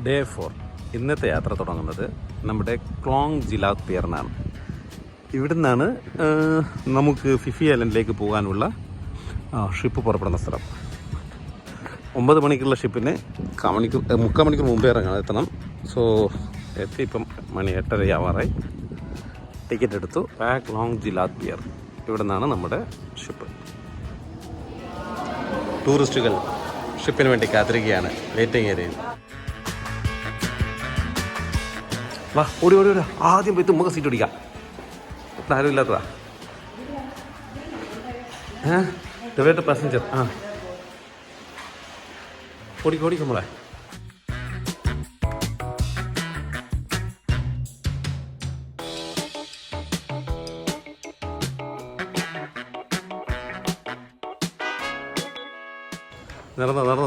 Day 4 ഇന്നത്തെ യാത്ര തുടങ്ങുന്നത് നമ്മുടെ ക്ലോങ് ജിലാത് പിയറിനാണ്. ഇവിടെ നിന്നാണ് നമുക്ക് ഫിഫി ഐലൻഡിലേക്ക് പോകാനുള്ള ഷിപ്പ് പുറപ്പെടുന്ന സ്ഥലം. 9 മണിക്കുള്ള ഷിപ്പിന് 3/4 മണിക്കൂർ മുമ്പേ എത്തണം. സോ ഇപ്പം മണി 8:30 ആവാറായി. ടിക്കറ്റ് എടുത്തു. ക്ലോങ് ജിലാത് പിയർ ഇവിടെ നിന്നാണ് നമ്മുടെ ഷിപ്പ്. ടൂറിസ്റ്റുകൾ ഷിപ്പിന് വേണ്ടി കാത്തിരിക്കുകയാണ് വെയിറ്റിംഗ് ഏരിയയിൽ. വാ ഓടി ഓടി ഓടി, ആദ്യം പോയി നമുക്ക് സീറ്റ് ഓടിക്കാം. ആരും ഇല്ലാത്തതാ. Divide passenger. ഓടിക്കോ ഓടിക്കോ നമ്മളെ.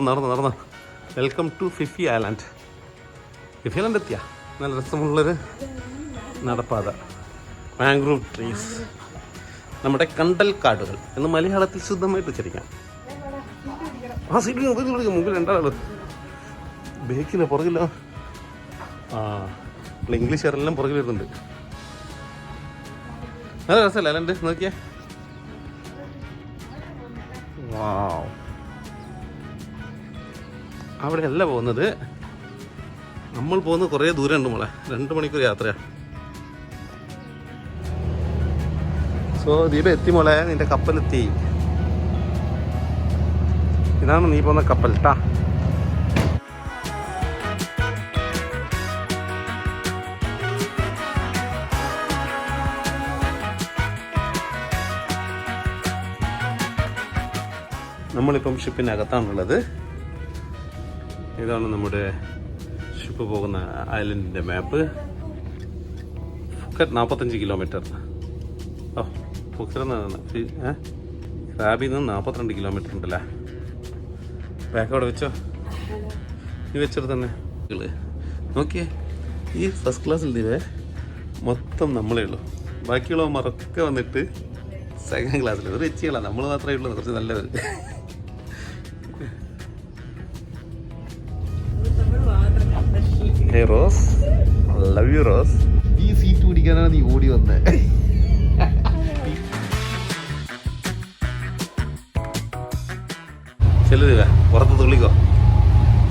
നടന്ന welcome to Phi Phi island. Phi Phi island എത്തിയ നല്ല രസമുള്ളൊരു നടപ്പാത. മാംഗ്രൂവ് ട്രീസ്, നമ്മുടെ കണ്ടൽ കാടുകൾ എന്ന് മലയാളത്തിൽ ശുദ്ധമായിട്ട് ഉച്ചരിക്കാം. സീറ്റ് മുമ്പിൽ രണ്ടാള്, ബേക്കിലോ പുറകിലോ. ഇംഗ്ലീഷുകാരെല്ലാം പുറകിൽ വരുന്നുണ്ട്. നല്ല രസമല്ലേ ഐലൻഡ്? നോക്കിയേ. വാവ്, അവിടെ അല്ല പോകുന്നത്, നമ്മൾ പോകുന്നത് കുറേ ദൂരം ഉണ്ട് മോളെ. 2 മണിക്കൂർ യാത്രയാണ്. സോ ദീപ എത്തി മോളെ, നിന്റെ കപ്പലെത്തി. ഇതാണ് നീ പോകുന്ന കപ്പൽ ട്ടാ. നമ്മളിപ്പം ഷിപ്പിനകത്താണുള്ളത്. ഇതാണ് നമ്മുടെ ഷിപ്പ് പോകുന്ന ഐലൻഡിൻ്റെ മാപ്പ്. Phuket 45 kilometre. ഫുക്കറ്റ് ക്രാബിൽ നിന്ന് 42 കിലോമീറ്റർ ഉണ്ടല്ലേ. ബാക്ക് അവിടെ വെച്ചോ, ഈ വെച്ചിട്ട് തന്നെ. നോക്കിയേ, ഈ ഫസ്റ്റ് ക്ലാസ്സിൽ ദിവേ മൊത്തം നമ്മളേ ഉള്ളൂ. ബാക്കിയുള്ളവന്മാരൊക്കെ വന്നിട്ട് സെക്കൻഡ് ക്ലാസ്സിൽ. ഒരു വെച്ചികളാണ്, നമ്മൾ മാത്രമേ ഉള്ളൂ കുറച്ച് നല്ലത്. Hey Rose, love you Rose. ഈ സീറ്റ് പിടിക്കാനാണ് നീ ഓടി വന്നേ. ചെല്ലുക പുറത്ത് തുള്ളിക്കോ,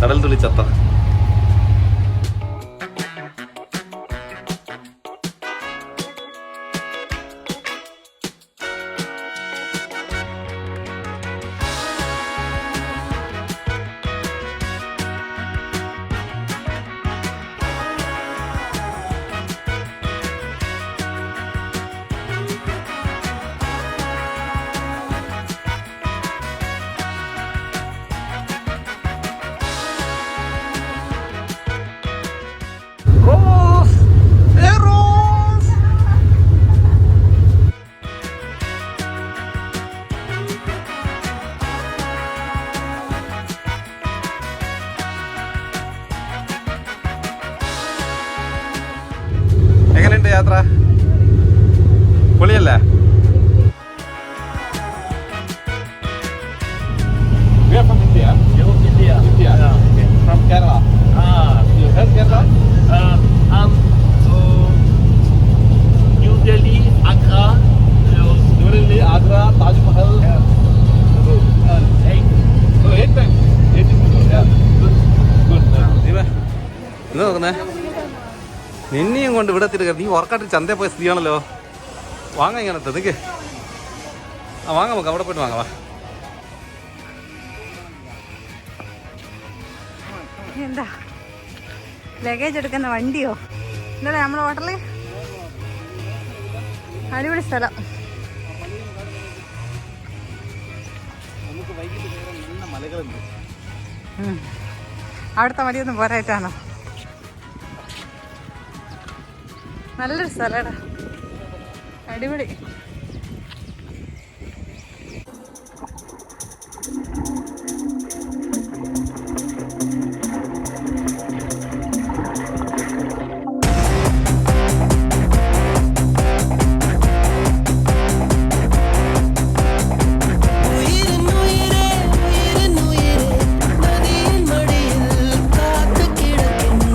കടൽ തുള്ളി ചത്ത. എങ്ങനെയുണ്ട് യാത്ര? പൊളിയല്ലേ? We are from India. You're from India? India. Yeah. Okay. From Kerala? You heard Kerala? So, New Delhi, Agra. New Delhi, Agra, Taj Mahal. Yeah. So 8 times. 8 times. Yeah. Good. എന്താ നോക്കുന്നേ? നിന്നെയും കൊണ്ട് ഇവിടെ എത്തിയിട്ട് നീ ഉറക്കാട്ട് ചന്തയിൽ പോയ സ്ഥിതിയാണല്ലോ. വാങ്ങാം ഇങ്ങനത്തെ നിൽക്ക്. വാങ്ങാം, നമുക്ക് അവിടെ പോയിട്ട് വാങ്ങാം. എന്താ ലഗേജ് എടുക്കുന്ന വണ്ടിയോ? എന്താ നമ്മളെ ഹോട്ടല്? അടിപൊളി സ്ഥലം. അവിടുത്തെ മടിയൊന്നും പോരായിട്ടാണോ? നല്ലൊരു സ്ഥലമാണ്, അടിപൊളി. உயிரின் உயிரே, நதியின் மடியில் காத்து கிடக்கின்ற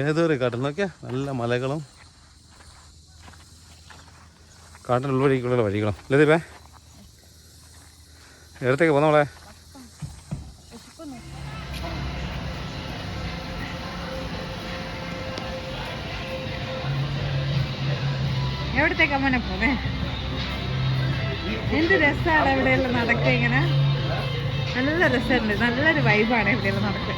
ഏതൊരു കാട്ടിൽ നോക്കിയാ നല്ല മലകളും കാട്ടിൻ്റെ ഉൾവഴിക്കുള്ള വഴികളും ലതിപ്പേ എവിടത്തേക്ക് പോന്നോളെ? എവിടത്തേക്ക് അമ്മനെ പോന്നേ? എന്ത് രസമാണ് ഇവിടെയെല്ലാം നടക്കുക ഇങ്ങനെ. നല്ല രസമുണ്ട്, നല്ലൊരു വൈബാണ് ഇവിടെയെല്ലാം നടക്കുക.